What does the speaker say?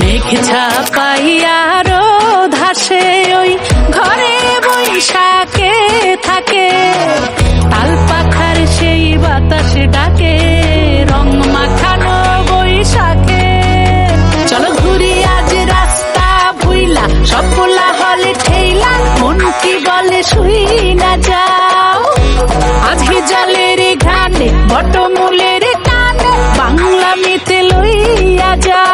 মেঘ ছাপাইয়া ধাসে ওই ঘরে বৈশাখে থাকে, তাল পাখার সেই বাতাস ডাকে রং মাখানো বৈশাখে। চলো ঘুরি আজ রাস্তা ভুইলা, সব বলা হলে ঠেলা, মন কি বলে শুই না যাও। আজকে জলের ঘানে বটমূলের কানে বাংলা মিতে লইয়া যাও।